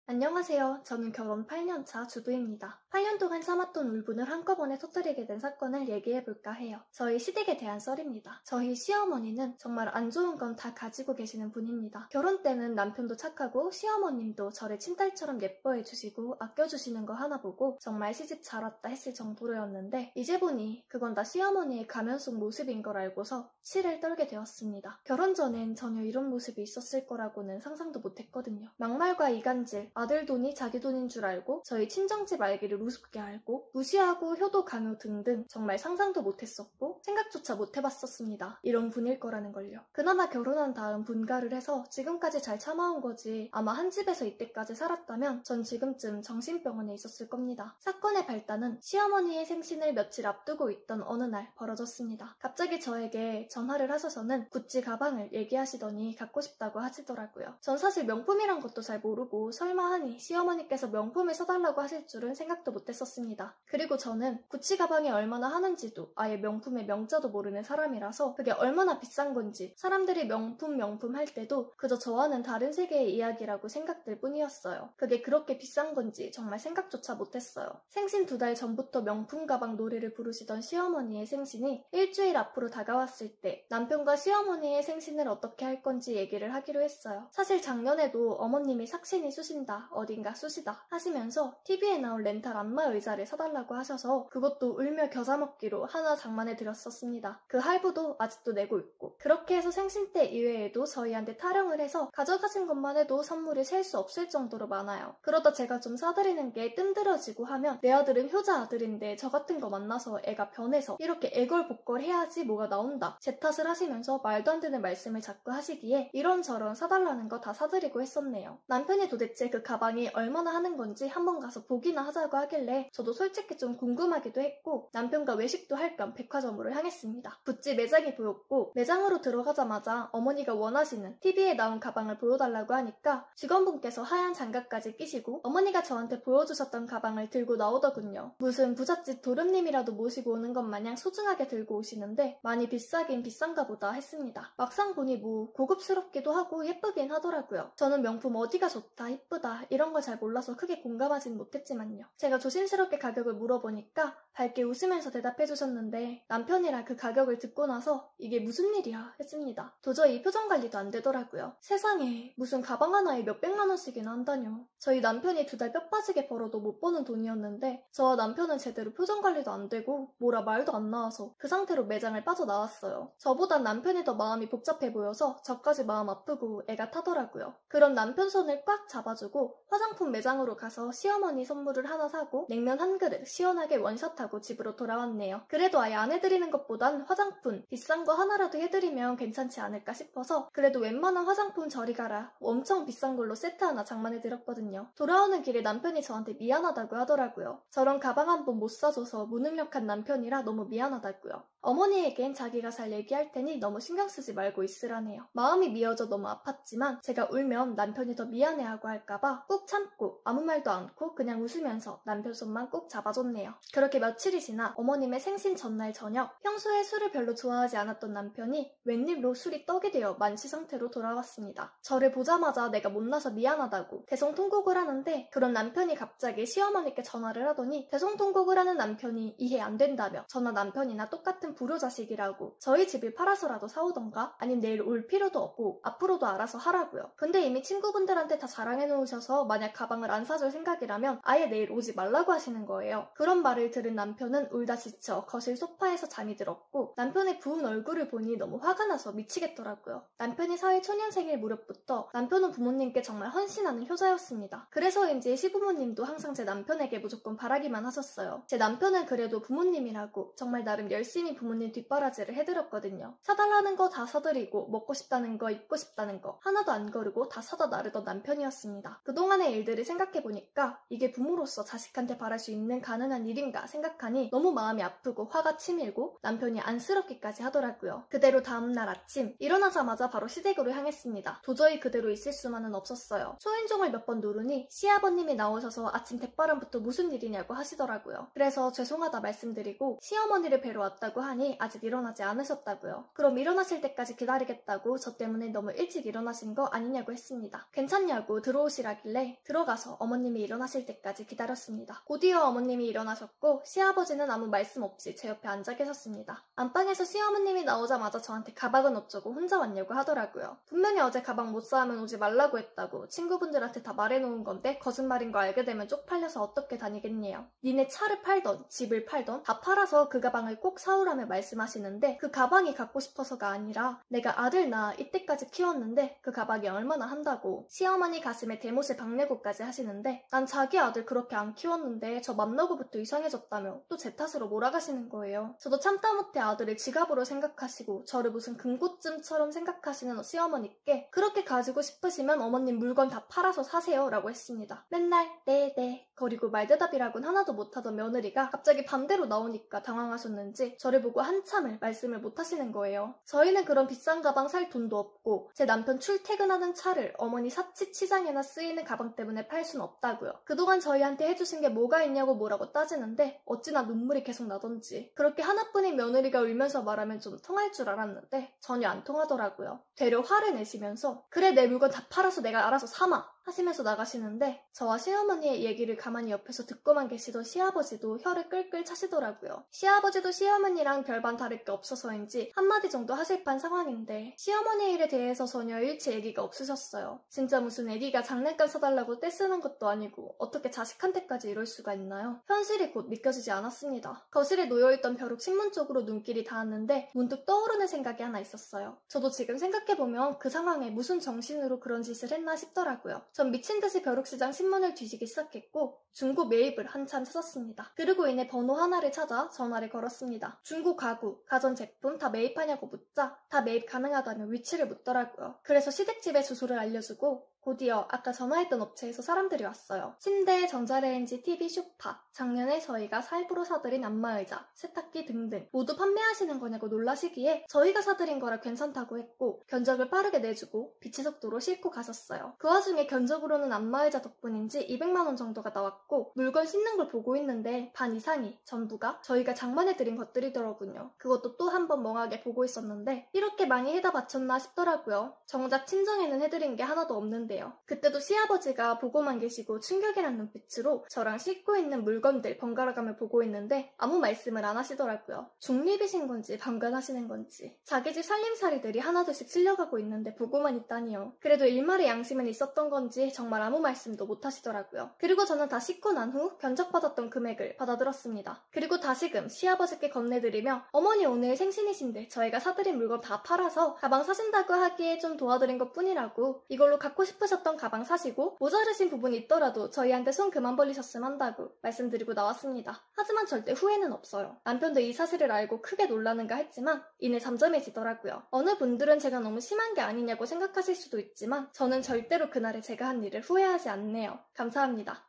안녕하세요. 저는 결혼 8년차 주부입니다. 8년 동안 참았던 울분을 한꺼번에 터뜨리게 된 사건을 얘기해볼까 해요. 저희 시댁에 대한 썰입니다. 저희 시어머니는 정말 안 좋은 건 다 가지고 계시는 분입니다. 결혼 때는 남편도 착하고 시어머님도 저를 친딸처럼 예뻐해주시고 아껴주시는 거 하나 보고 정말 시집 잘 왔다 했을 정도로였는데 이제 보니 그건 다 시어머니의 가면 속 모습인 걸 알고서 치를 떨게 되었습니다. 결혼 전엔 전혀 이런 모습이 있었을 거라고는 상상도 못했거든요. 막말과 이간질, 아들 돈이 자기 돈인 줄 알고 저희 친정집 알기를 우습게 알고 무시하고 효도 강요 등등 정말 상상도 못했었고 생각조차 못해봤었습니다. 이런 분일 거라는 걸요. 그나마 결혼한 다음 분가를 해서 지금까지 잘 참아온 거지 아마 한 집에서 이때까지 살았다면 전 지금쯤 정신병원에 있었을 겁니다. 사건의 발단은 시어머니의 생신을 며칠 앞두고 있던 어느 날 벌어졌습니다. 갑자기 저에게 전화를 하셔서는 구찌 가방을 얘기하시더니 갖고 싶다고 하시더라고요. 전 사실 명품이란 것도 잘 모르고 설마 하니 시어머니께서 명품을 사달라고 하실 줄은 생각도 못했었습니다. 그리고 저는 구찌 가방이 얼마나 하는지도 아예 명품의 명자도 모르는 사람이라서 그게 얼마나 비싼 건지 사람들이 명품 할 때도 그저 저와는 다른 세계의 이야기라고 생각될 뿐이었어요. 그게 그렇게 비싼 건지 정말 생각조차 못했어요. 생신 2달 전부터 명품 가방 노래를 부르시던 시어머니의 생신이 일주일 앞으로 다가왔을 때 남편과 시어머니의 생신을 어떻게 할 건지 얘기를 하기로 했어요. 사실 작년에도 어머님이 삭신이 쑤신다 어딘가 쑤시다 하시면서 TV에 나온 렌탈 안마 의자를 사달라고 하셔서 그것도 울며 겨자 먹기로 하나 장만해 드렸었습니다. 그 할부도 아직도 내고 있고 그렇게 해서 생신 때 이외에도 저희한테 타령을 해서 가져가신 것만 해도 선물이 셀 수 없을 정도로 많아요. 그러다 제가 좀 사드리는 게 뜸들어지고 하면 내 아들은 효자 아들인데 저 같은 거 만나서 애가 변해서 이렇게 애걸복걸 해야지 뭐가 나온다 제 탓을 하시면서 말도 안 되는 말씀을 자꾸 하시기에 이런저런 사달라는 거 다 사드리고 했었네요. 남편이 도대체 그 가방이 얼마나 하는 건지 한번 가서 보기나 하자고 하길래 저도 솔직히 좀 궁금하기도 했고 남편과 외식도 할 겸 백화점으로 향했습니다. 구찌 매장이 보였고 매장으로 들어가자마자 어머니가 원하시는 TV에 나온 가방을 보여달라고 하니까 직원분께서 하얀 장갑까지 끼시고 어머니가 저한테 보여주셨던 가방을 들고 나오더군요. 무슨 부잣집 도련님이라도 모시고 오는 것 마냥 소중하게 들고 오시는데 많이 비싸긴 비싼가 보다 했습니다. 막상 보니 뭐 고급스럽기도 하고 예쁘긴 하더라고요. 저는 명품 어디가 좋다 이쁘다 이런 걸 잘 몰라서 크게 공감하진 못했지만요. 제가 조심스럽게 가격을 물어보니까 밝게 웃으면서 대답해주셨는데 남편이랑 그 가격을 듣고 나서 이게 무슨 일이야 했습니다. 도저히 표정 관리도 안 되더라고요. 세상에 무슨 가방 하나에 몇백만 원씩이나 한다뇨. 저희 남편이 2달 뼈 빠지게 벌어도 못 버는 돈이었는데 저와 남편은 제대로 표정 관리도 안 되고 뭐라 말도 안 나와서 그 상태로 매장을 빠져나왔어요. 저보단 남편이 더 마음이 복잡해 보여서 저까지 마음 아프고 애가 타더라고요. 그런 남편 손을 꽉 잡아주고 화장품 매장으로 가서 시어머니 선물을 하나 사고 냉면 한 그릇 시원하게 원샷하고 집으로 돌아왔네요. 그래도 아예 안 해드리는 것보단 화장품 비싼 거 하나라도 해드리면 괜찮지 않을까 싶어서 그래도 웬만한 화장품 저리 가라 엄청 비싼 걸로 세트 하나 장만해드렸거든요. 돌아오는 길에 남편이 저한테 미안하다고 하더라고요. 저런 가방 한 번 못 사줘서 무능력한 남편이라 너무 미안하다고요. 어머니에겐 자기가 잘 얘기할 테니 너무 신경 쓰지 말고 있으라네요. 마음이 미어져 너무 아팠지만 제가 울면 남편이 더 미안해하고 할까봐 꾹 참고 아무 말도 않고 그냥 웃으면서 남편 손만 꼭 잡아줬네요. 그렇게 며칠이 지나 어머님의 생신 전날 저녁 평소에 술을 별로 좋아하지 않았던 남편이 웬일로 술이 떡이 되어 만취 상태로 돌아왔습니다. 저를 보자마자 내가 못나서 미안하다고 대성통곡을 하는데 그런 남편이 갑자기 시어머니께 전화를 하더니 대성통곡을 하는 남편이 이해 안 된다며 저나 남편이나 똑같은 불효자식이라고 저희 집을 팔아서라도 사오던가 아님 내일 올 필요도 없고 앞으로도 알아서 하라고요. 근데 이미 친구분들한테 다 자랑해놓으셔서 만약 가방을 안 사줄 생각이라면 아예 내일 오지 말라고 하시는 거예요. 그런 말을 들은 남편은 울다 지쳐 거실 소파에서 잠이 들었고 남편의 부은 얼굴을 보니 너무 화가 나서 미치겠더라고요. 남편이 사회 초년생일 무렵부터 남편은 부모님께 정말 헌신하는 효자였습니다. 그래서인지 시부모님도 항상 제 남편에게 무조건 바라기만 하셨어요. 제 남편은 그래도 부모님이라고 정말 나름 열심히 부모님 뒷바라지를 해드렸거든요. 사달라는 거 다 사드리고 먹고 싶다는 거 입고 싶다는 거 하나도 안 거르고 다 사다 나르던 남편이었습니다. 그동안의 일들을 생각해보니까 이게 부모로서 자식한테 바랄 수 있는 가능한 일인가 생각하니 너무 마음이 아프고 화가 치밀고 남편이 안쓰럽기까지 하더라고요. 그대로 다음날 아침 일어나자마자 바로 시댁으로 향했습니다. 도저히 그대로 있을 수만은 없었어요. 초인종을 몇 번 누르니 시아버님이 나오셔서 아침 대바람부터 무슨 일이냐고 하시더라고요. 그래서 죄송하다 말씀드리고 시어머니를 뵈러 왔다고 하니 아직 일어나지 않으셨다고요. 그럼 일어나실 때까지 기다리겠다고 저 때문에 너무 일찍 일어나신 거 아니냐고 했습니다. 괜찮냐고 들어오시라길래 있다길래 들어가서 어머님이 일어나실 때까지 기다렸습니다. 곧이어 어머님이 일어나셨고 시아버지는 아무 말씀 없이 제 옆에 앉아 계셨습니다. 안방에서 시어머님이 나오자마자 저한테 가방은 어쩌고 혼자 왔냐고 하더라고요. 분명히 어제 가방 못 사오면 오지 말라고 했다고 친구분들한테 다 말해놓은 건데 거짓말인 거 알게 되면 쪽팔려서 어떻게 다니겠네요. 니네 차를 팔던 집을 팔던 다 팔아서 그 가방을 꼭 사오라며 말씀하시는데 그 가방이 갖고 싶어서가 아니라 내가 아들 낳아 이때까지 키웠는데 그 가방이 얼마나 한다고. 시어머니 가슴에 대못을 박내고까지 하시는데 난 자기 아들 그렇게 안 키웠는데 저 맘나고부터 이상해졌다며 또 제 탓으로 몰아가시는 거예요. 저도 참다 못해 아들을 지갑으로 생각하시고 저를 무슨 금고쯤처럼 생각하시는 시어머니께 그렇게 가지고 싶으시면 어머님 물건 다 팔아서 사세요 라고 했습니다. 맨날 네네 거리고 말대답이라곤 하나도 못하던 며느리가 갑자기 반대로 나오니까 당황하셨는지 저를 보고 한참을 말씀을 못하시는 거예요. 저희는 그런 비싼 가방 살 돈도 없고 제 남편 출퇴근하는 차를 어머니 사치치장에나 쓰이는 가방 때문에 팔 순 없다고요. 그동안 저희한테 해주신 게 뭐가 있냐고 뭐라고 따지는데 어찌나 눈물이 계속 나던지 그렇게 하나뿐인 며느리가 울면서 말하면 좀 통할 줄 알았는데 전혀 안 통하더라고요. 되려 화를 내시면서 그래 내 물건 다 팔아서 내가 알아서 사마 하시면서 나가시는데 저와 시어머니의 얘기를 가만히 옆에서 듣고만 계시던 시아버지도 혀를 끌끌 차시더라고요. 시아버지도 시어머니랑 별반 다를 게 없어서인지 한마디 정도 하실 판 상황인데 시어머니의 일에 대해서 전혀 일치 얘기가 없으셨어요. 진짜 무슨 애기가 장난감 사달라고 떼쓰는 것도 아니고 어떻게 자식한테까지 이럴 수가 있나요? 현실이 곧 믿겨지지 않았습니다. 거실에 놓여있던 벼룩 신문 쪽으로 눈길이 닿았는데 문득 떠오르는 생각이 하나 있었어요. 저도 지금 생각해보면 그 상황에 무슨 정신으로 그런 짓을 했나 싶더라고요. 전 미친듯이 벼룩시장 신문을 뒤지기 시작했고 중고 매입을 한참 찾았습니다. 그리고 이내 번호 하나를 찾아 전화를 걸었습니다. 중고 가구, 가전제품 다 매입하냐고 묻자 다 매입 가능하다며 위치를 묻더라고요. 그래서 시댁집의 주소를 알려주고 곧이어 아까 전화했던 업체에서 사람들이 왔어요. 침대, 전자레인지, TV, 쇼파, 작년에 저희가 살부로 사드린 안마의자, 세탁기 등등 모두 판매하시는 거냐고 놀라시기에 저희가 사드린 거라 괜찮다고 했고 견적을 빠르게 내주고 비치속도로 싣고 가셨어요. 그 와중에 견적으로는 안마의자 덕분인지 200만 원 정도가 나왔고 물건 씻는 걸 보고 있는데 반 이상이 전부가 저희가 장만해드린 것들이더라고요. 그것도 또 한 번 멍하게 보고 있었는데 이렇게 많이 해다 바쳤나 싶더라고요. 정작 친정에는 해드린 게 하나도 없는데 그때도 시아버지가 보고만 계시고 충격이란 눈빛으로 저랑 싣고 있는 물건들 번갈아가며 보고 있는데 아무 말씀을 안 하시더라고요. 중립이신 건지 방관하시는 건지 자기 집 살림살이들이 하나둘씩 실려가고 있는데 보고만 있다니요. 그래도 일말의 양심은 있었던 건지 정말 아무 말씀도 못 하시더라고요. 그리고 저는 다 싣고 난 후 견적받았던 금액을 받아들었습니다. 그리고 다시금 시아버지께 건네드리며 어머니 오늘 생신이신데 저희가 사드린 물건 다 팔아서 가방 사신다고 하기에 좀 도와드린 것 뿐이라고 이걸로 갖고 싶으셨던 가방 사시고 모자르신 부분이 있더라도 저희한테 손 그만 벌리셨으면 한다고 말씀드리고 나왔습니다. 하지만 절대 후회는 없어요. 남편도 이 사실을 알고 크게 놀라는가 했지만 이내 잠잠해지더라고요. 어느 분들은 제가 너무 심한 게 아니냐고 생각하실 수도 있지만 저는 절대로 그날에 제가 한 일을 후회하지 않네요. 감사합니다.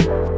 썰.